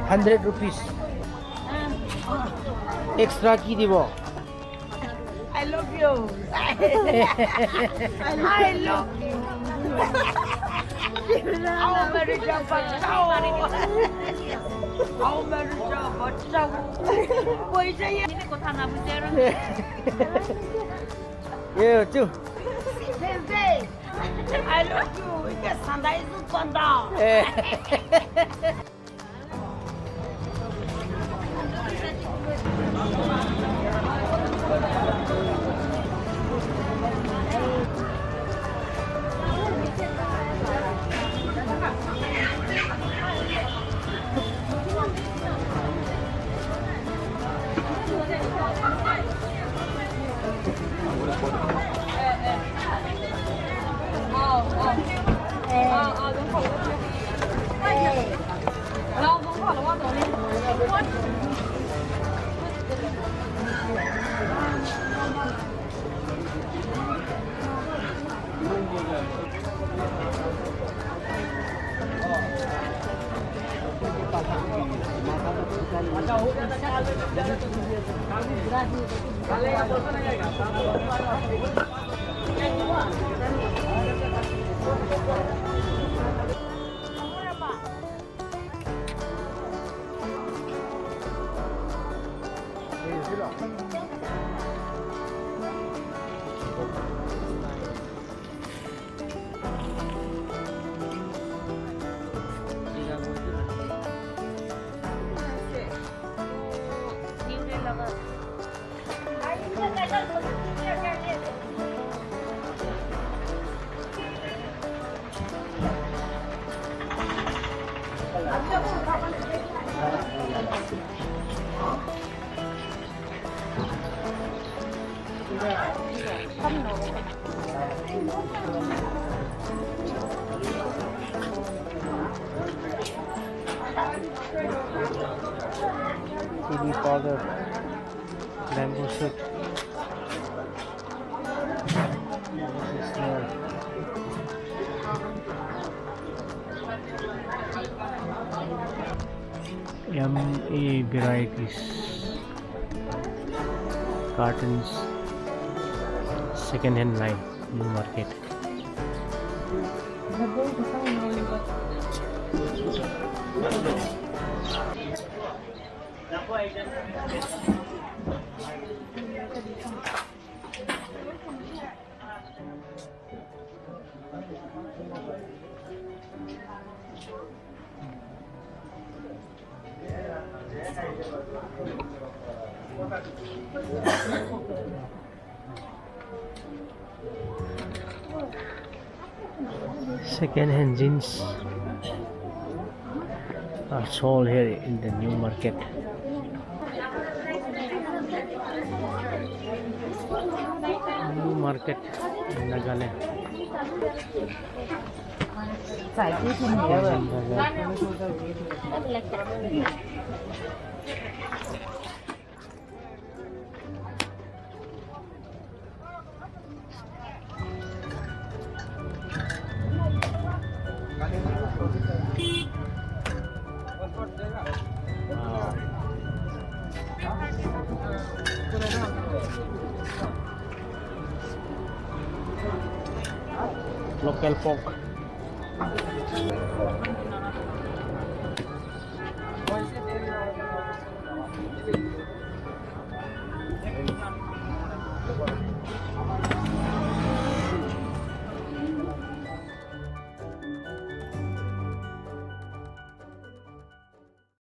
100 rupees. Extra কি দিব? I love you. I love you. How many bachao? How many bachao? पैसा ये को थाना बुझे रो ए चु Sensei, I love you. 이게 상당히 좋단다. chili powder, bamboo shoot. This is here. MA varieties, cartons, second hand line, new market. Second hand jeans are sold here in the new market. New market in Nagaland. Local pork.